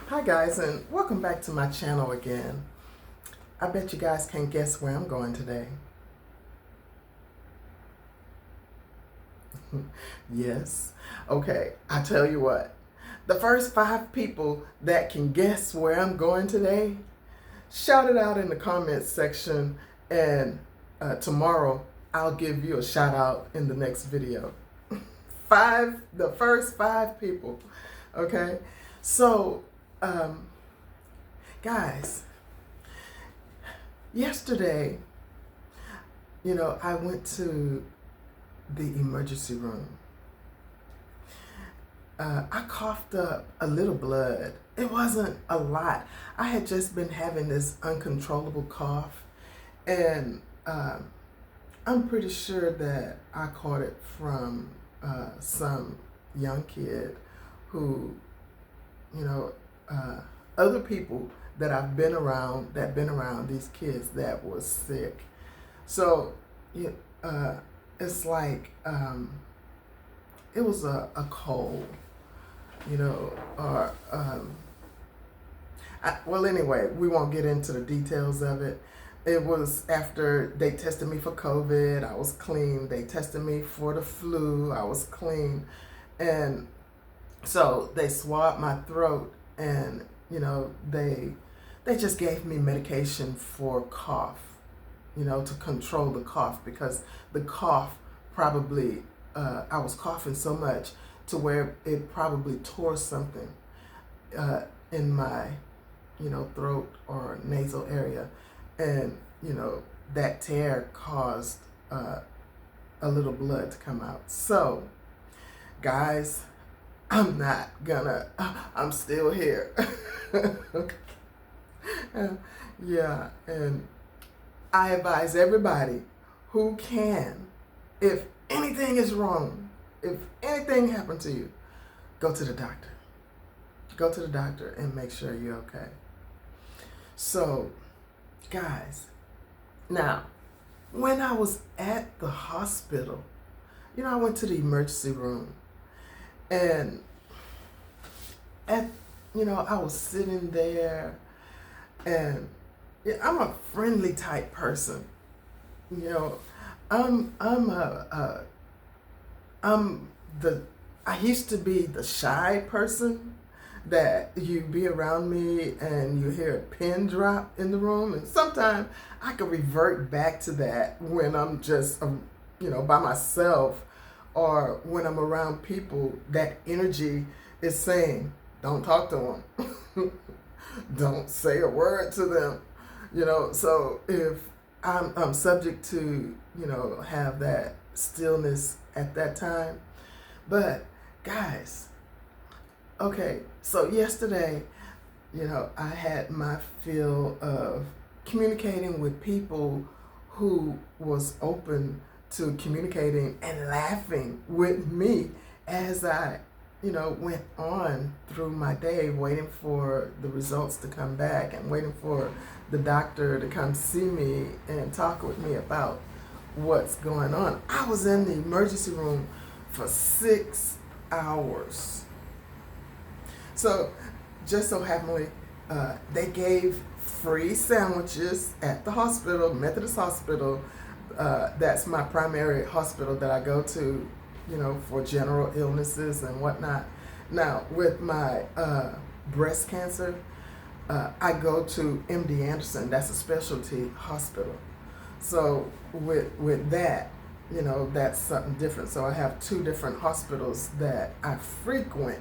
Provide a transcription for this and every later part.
Hi guys, and welcome back to my channel again. I bet you guys can't guess where I'm going today. Yes. Okay, I tell you what. The first 5 people that can guess where I'm going today, shout it out in the comments section, and tomorrow I'll give you a shout out in the next video. The first 5 people. Okay? So, guys, yesterday, I went to the emergency room. I coughed up a little blood. It wasn't a lot. I had just been having this uncontrollable cough, and I'm pretty sure that I caught it from some young kid who, other people that I've been around, these kids that was sick. So, it's like it was a cold, or well, anyway, we won't get into the details of it. It was after they tested me for COVID, I was clean. They tested me for the flu, I was clean. And so they swabbed my throat, and they just gave me medication for cough, to control the cough, because the cough probably, I was coughing so much to where it probably tore something in my, throat or nasal area. And, that tear caused a little blood to come out. So, guys, I'm still here. Yeah, and I advise everybody who can, if anything is wrong, if anything happened to you, go to the doctor. Go to the doctor and make sure you're okay. So, guys, now, when I was at the hospital, I went to the emergency room, and I was sitting there, and I'm a friendly type person. I'm I used to be the shy person that you be around me and you hear a pin drop in the room, and sometimes I could revert back to that when I'm just by myself, or when I'm around people. That energy is saying, don't talk to them. Don't say a word to them. So if I'm subject to, have that stillness at that time. But guys, okay, so yesterday, I had my fill of communicating with people who was open to communicating and laughing with me as I, went on through my day, waiting for the results to come back and waiting for the doctor to come see me and talk with me about what's going on. I was in the emergency room for 6 hours. So, just so happenly, they gave free sandwiches at the hospital, Methodist Hospital. That's my primary hospital that I go to, for general illnesses and whatnot. Now, with my breast cancer, I go to MD Anderson. That's a specialty hospital. So with that, that's something different. So I have 2 different hospitals that I frequent.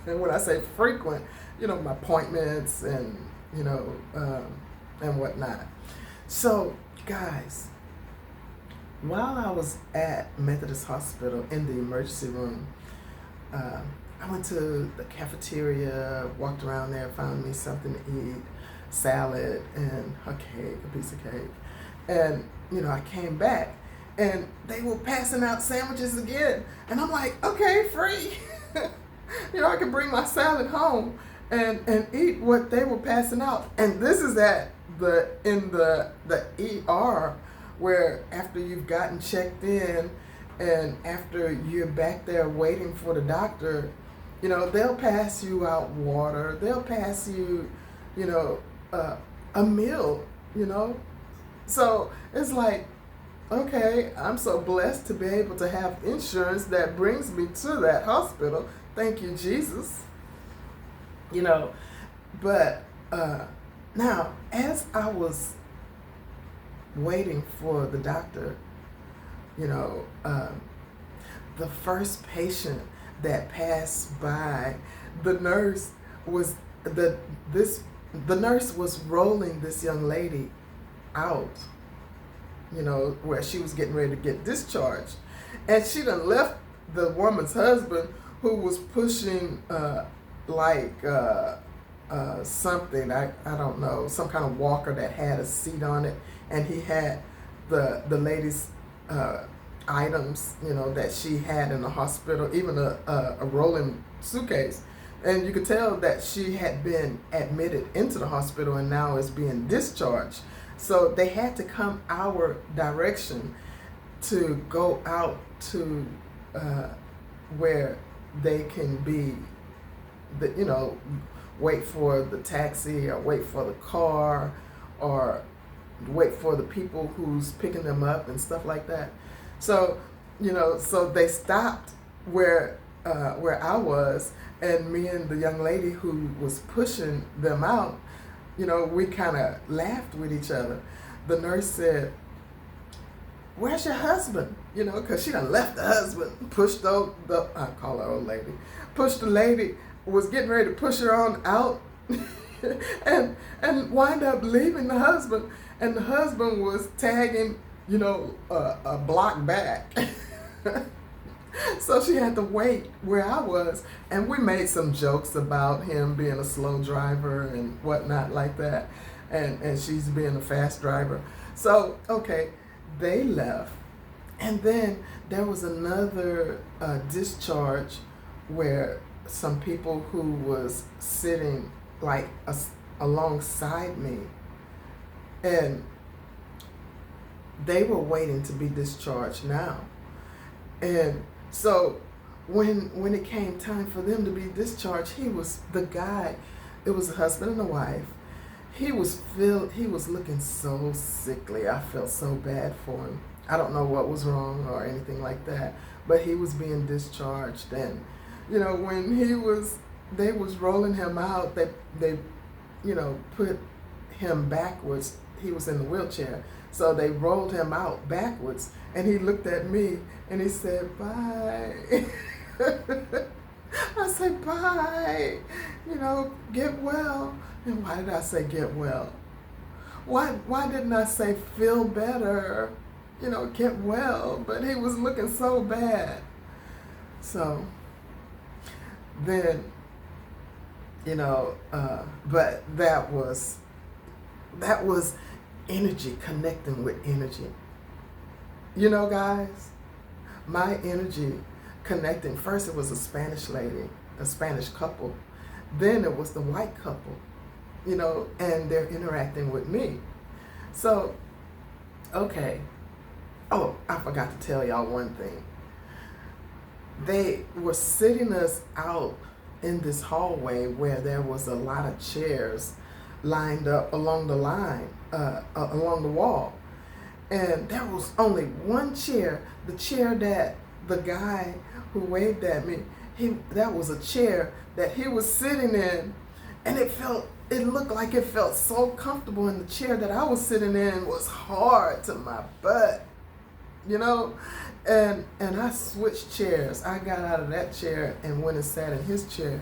And when I say frequent, my appointments and, and whatnot. So, guys, while I was at Methodist Hospital in the emergency room, I went to the cafeteria, walked around there, found me something to eat, salad and a cake, a piece of cake. And, I came back, and they were passing out sandwiches again. And I'm like, okay, free. I can bring my salad home and eat what they were passing out. And this is in the ER, where after you've gotten checked in and after you're back there waiting for the doctor, They'll pass you out water. They'll pass you, you know, a meal, you know. So it's like, okay, I'm so blessed to be able to have insurance that brings me to that hospital. Thank you, Jesus. You know, but now, as I was waiting for the doctor, you know, the first patient that passed by, the nurse was the nurse was rolling this young lady out, you know, where she was getting ready to get discharged, and she done left the woman's husband, who was pushing something, I don't know, some kind of walker that had a seat on it, and he had the lady's items, you know, that she had in the hospital, even a rolling suitcase. And you could tell that she had been admitted into the hospital and now is being discharged. So they had to come our direction to go out to where they can be, wait for the taxi or wait for the car or wait for the people who's picking them up and stuff like that. So, so they stopped where I was, and me and the young lady who was pushing them out, we kind of laughed with each other. The nurse said, "Where's your husband?" Because she done left the husband, pushed I call her old lady, pushed the lady, was getting ready to push her on out, and wind up leaving the husband, and the husband was tagging, a block back. So she had to wait where I was, and we made some jokes about him being a slow driver and whatnot like that, and she's being a fast driver. So, okay, they left, and then there was another discharge where some people who was sitting like alongside me, and they were waiting to be discharged now. And so when it came time for them to be discharged, it was a husband and a wife. He was looking so sickly. I felt so bad for him. I don't know what was wrong or anything like that, but he was being discharged, and when they was rolling him out, they put him backwards. He was in the wheelchair, so they rolled him out backwards, and he looked at me and he said, "Bye." I said, "Bye, get well." And why did I say get well? Why didn't I say feel better? Get well. But he was looking so bad. So then, but that was energy, connecting with energy. Guys, my energy connecting. First it was a Spanish lady, a Spanish couple. Then it was the white couple, and they're interacting with me. So, okay. Oh, I forgot to tell y'all one thing. They were sitting us out in this hallway where there was a lot of chairs lined up along the line, along the wall. And there was only one chair, the chair that the guy who waved at me, that was a chair that he was sitting in, and it looked like it felt so comfortable, and the chair that I was sitting in was hard to my butt, and I switched chairs. I got out of that chair and went and sat in his chair,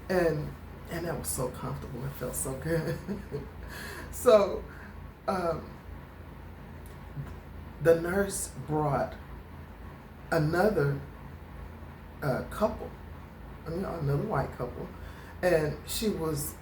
and that was so comfortable. It felt so good. So the nurse brought another couple, another white couple, and she was,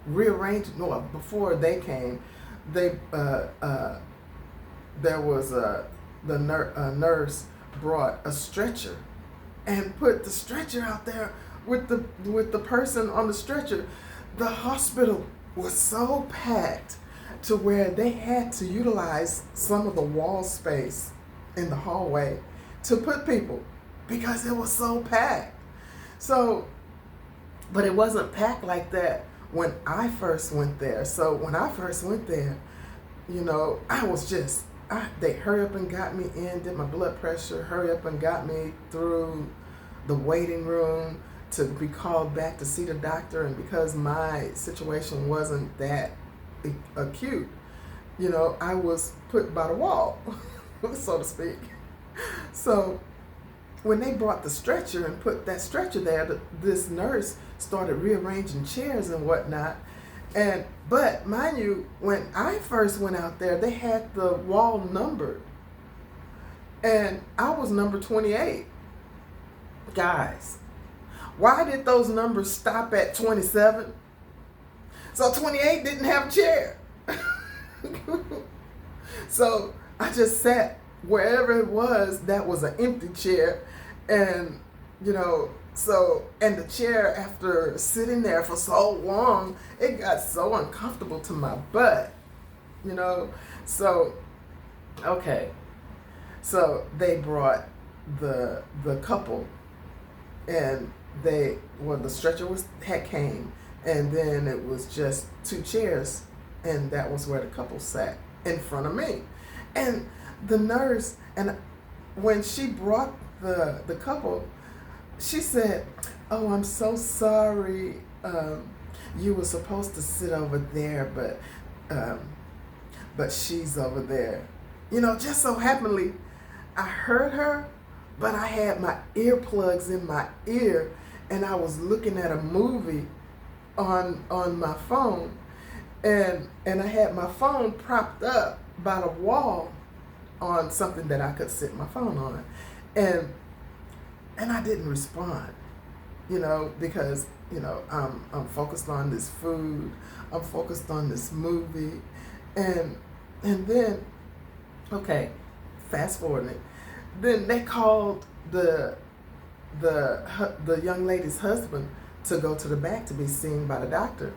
rearranging. No, before they came, there was the nurse brought a stretcher and put the stretcher out there with the person on the stretcher. The hospital was so packed to where they had to utilize some of the wall space in the hallway to put people, because it was so packed. So, but it wasn't packed like that when I first went there. So when I first went there, I was just, they hurry up and got me in, did my blood pressure, hurry up and got me through the waiting room to be called back to see the doctor. And because my situation wasn't that acute, I was put by the wall, so to speak. So when they brought the stretcher and put that stretcher there, this nurse started rearranging chairs and whatnot. But mind you, when I first went out there, they had the wall numbered, and I was number 28. Guys, why did those numbers stop at 27? So 28 didn't have a chair. So I just sat wherever it was that was an empty chair, and and the chair, after sitting there for so long, it got so uncomfortable to my butt, so okay, so they brought the couple, and the stretcher had came, and then it was just two chairs, and that was where the couple sat in front of me. And the nurse, and when she brought the couple, she said, "Oh, I'm so sorry. You were supposed to sit over there, but she's over there." Just so happenly, I heard her, but I had my earplugs in my ear, and I was looking at a movie on my phone, and I had my phone propped up by the wall on something that I could sit my phone on, and I didn't respond, because I'm focused on this food, I'm focused on this movie, and then, okay, fast forwarding, then they called the young lady's husband to go to the back to be seen by the doctor.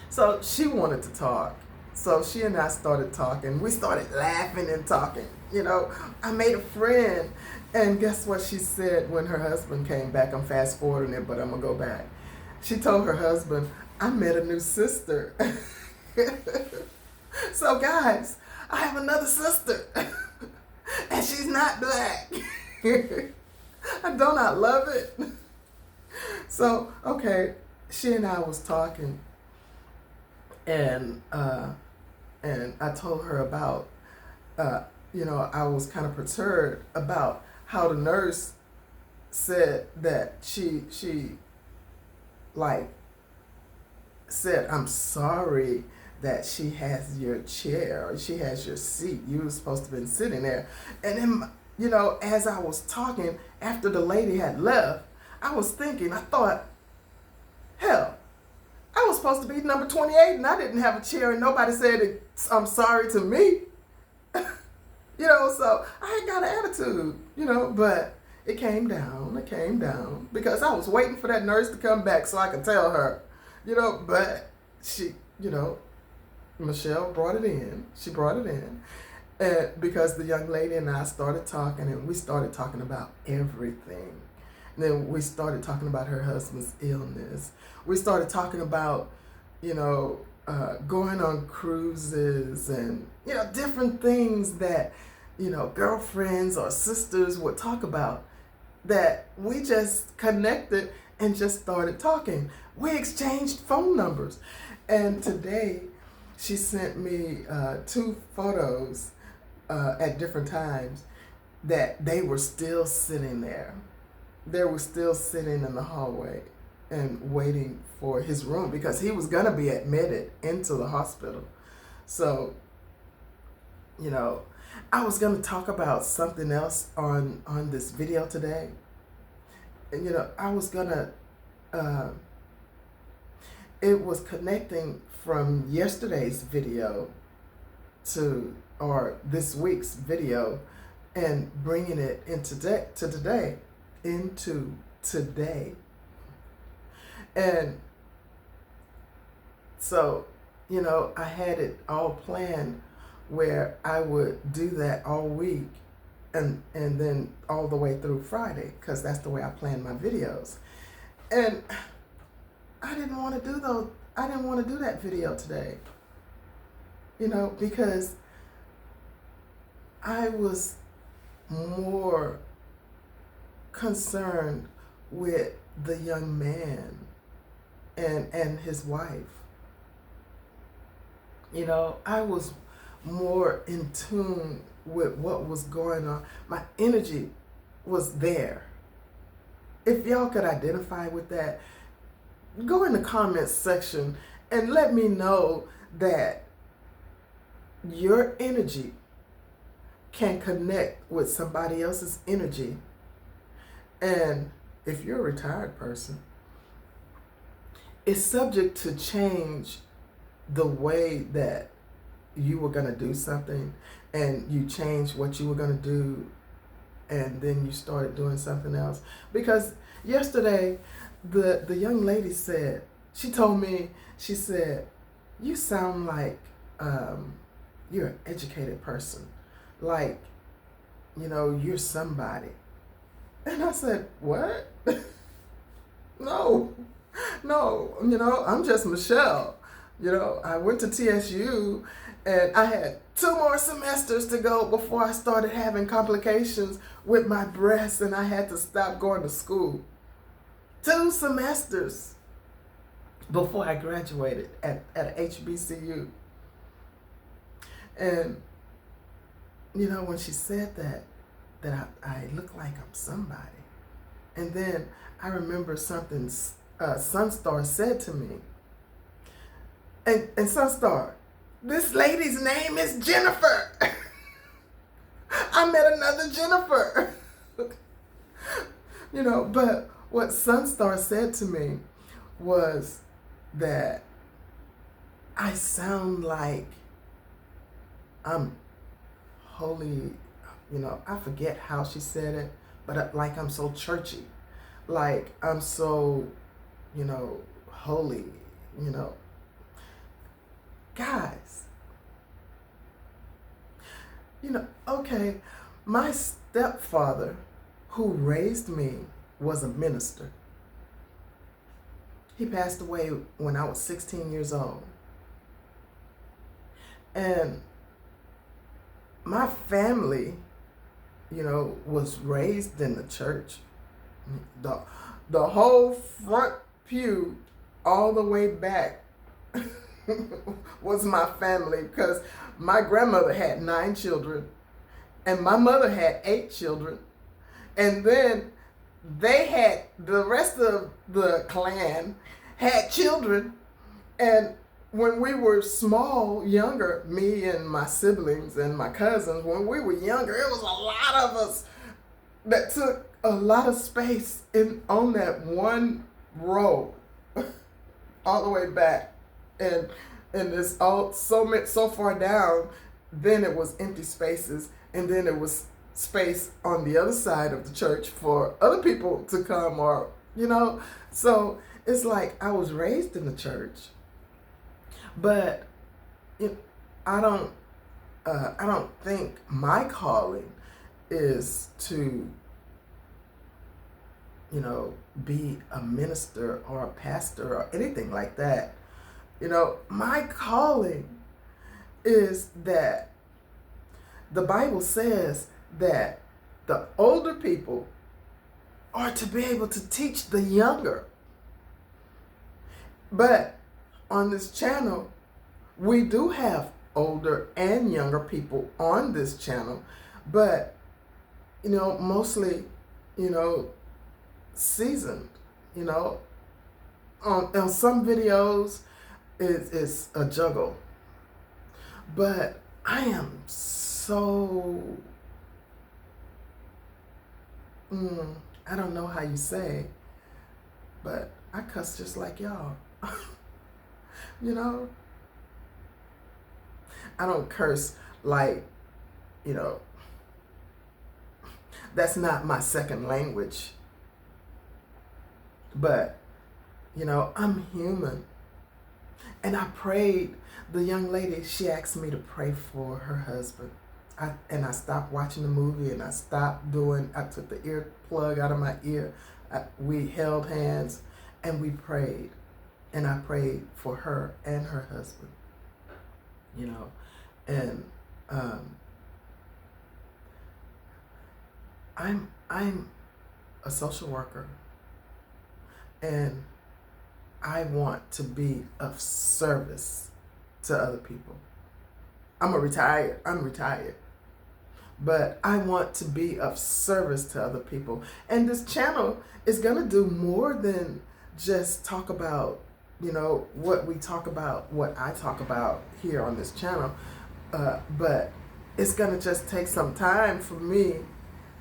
So she wanted to talk. So she and I started talking. We started laughing and talking. I made a friend. And guess what she said when her husband came back? I'm fast forwarding it, but I'm going to go back. She told her husband, "I met a new sister." So guys, I have another sister. And she's not black. Don't I love it? So, okay, she and I was talking, and I told her about, I was kind of perturbed about how the nurse said that she said, "I'm sorry that she has your chair, or she has your seat. You were supposed to have been sitting there." And then, as I was talking, after the lady had left, I was thinking, I thought, hell, I was supposed to be number 28, and I didn't have a chair, and nobody said "I'm sorry" to me. So I got an attitude, but it came down, because I was waiting for that nurse to come back so I could tell her, but she, Michelle brought it in. She brought it in. And because the young lady and I started talking, and we started talking about everything. And then we started talking about her husband's illness. We started talking about, going on cruises and, different things that, girlfriends or sisters would talk about, that we just connected and just started talking. We exchanged phone numbers. And today, she sent me 2 photos at different times that they were still sitting there. They were still sitting in the hallway and waiting for his room, because he was going to be admitted into the hospital. So, I was going to talk about something else on this video today. And, I was going to, it was connecting from yesterday's video or this week's video, and bringing it into today. And so, I had it all planned where I would do that all week, and then all the way through Friday, because that's the way I plan my videos. And I didn't want to do those. I didn't want to do that video today, because I was more concerned with the young man and his wife. I was more in tune with what was going on. My energy was there. If y'all could identify with that, go in the comments section and let me know that your energy can connect with somebody else's energy. And if you're a retired person, it's subject to change the way that you were going to do something, and you changed what you were going to do, and then you started doing something else. Because yesterday, the young lady said, she told me, she said, you sound like you're an educated person. Like, you're somebody. And I said, what? No, I'm just Michelle. I went to TSU and I had 2 more semesters to go before I started having complications with my breast and I had to stop going to school. 2 semesters before I graduated at HBCU. And, when she said that I look like I'm somebody. And then I remember something Sunstar said to me. And Sunstar, this lady's name is Jennifer. I met another Jennifer. But what Sunstar said to me was that I sound like I'm holy, I forget how she said it, but like I'm so churchy, like I'm so, holy, Guys, okay, my stepfather who raised me was a minister. He passed away when I was 16 years old. And my family, was raised in the church. The whole front pew all the way back was my family, because my grandmother had 9 children and my mother had 8 children. And then they had, the rest of the clan had children. And when we were small, younger, me and my siblings and my cousins, when we were younger, it was a lot of us that took a lot of space on that one row all the way back. And it's all so far down, then it was empty spaces, and then it was space on the other side of the church for other people to come, or so it's like I was raised in the church, but I don't think my calling is to be a minister or a pastor or anything like that. My calling is that the Bible says that the older people are to be able to teach the younger. But on this channel, we do have older and younger people on this channel, but mostly, seasoned. On some videos, it's a juggle. But I am so, I don't know how you say, but I cuss just like y'all. I don't curse like, that's not my second language. But, I'm human. And I prayed, the young lady, she asked me to pray for her husband. I stopped watching the movie, and I took the earplug out of my ear. We held hands and we prayed. And I prayed for her and her husband, you know. And I'm a social worker, and I want to be of service to other people. I'm retired, but I want to be of service to other people. And this channel is going to do more than just talk about, you know, what I talk about here on this channel. But it's going to just take some time for me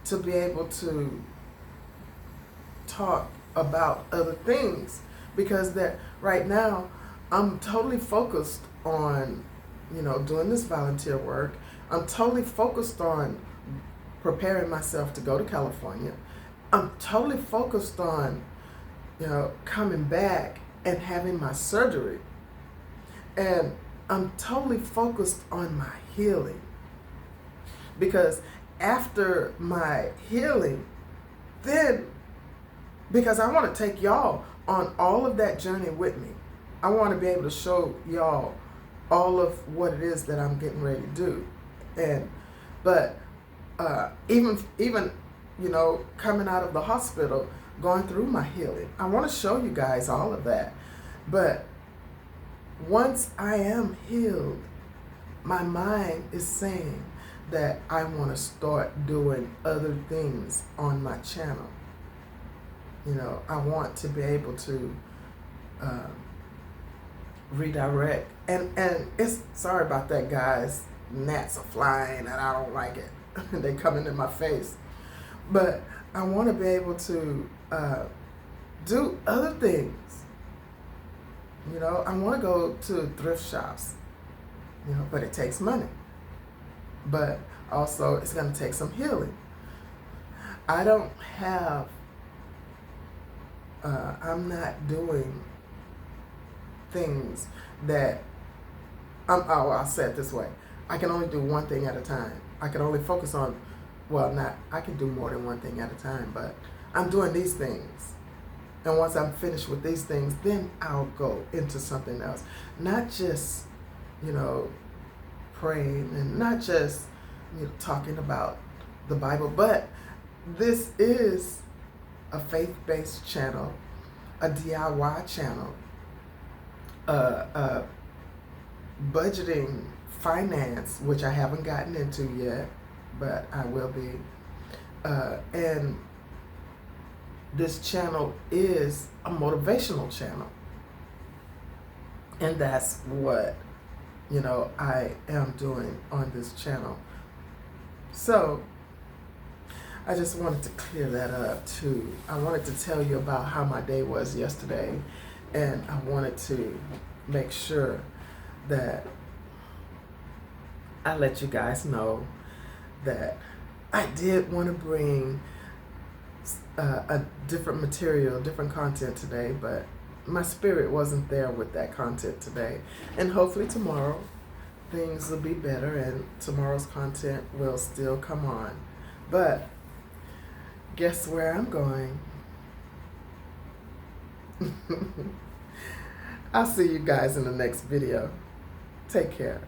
to be able to talk about other things, because that right now I'm totally focused on, you know, doing this volunteer work. I'm totally focused on preparing myself to go to California. I'm totally focused on, you know, coming back and having my surgery. And I'm totally focused on my healing. Because after my healing, then, because I want to take y'all on all of that journey with me. I want to be able to show y'all all of what it is that I'm getting ready to do. But even you know, coming out of the hospital, going through my healing, I want to show you guys all of that. But once I am healed, my mind is saying that I want to start doing other things on my channel. You know, I want to be able to redirect. And it's, sorry about that, guys. Gnats are flying and I don't like it. They coming in my face. But I want to be able to do other things. You know, I want to go to thrift shops, you know, but it takes money. But also it's going to take some healing. I don't have, I'm not doing things that, I'll say it this way. I can only do one thing at a time. I can only focus on, I can do more than one thing at a time, but I'm doing these things. And once I'm finished with these things, then I'll go into something else. Not just, you know, praying, and not just, you know, talking about the Bible, but this is a faith-based channel, a DIY channel, budgeting, finance, which I haven't gotten into yet, but I will be. And this channel is a motivational channel. And that's what, you know, I am doing on this channel. So I just wanted to clear that up too. I wanted to tell you about how my day was yesterday, and I wanted to make sure that I let you guys know that I did want to bring a different material, different content today, but my spirit wasn't there with that content today. And hopefully tomorrow things will be better and tomorrow's content will still come on. But guess where I'm going? I'll see you guys in the next video. Take care.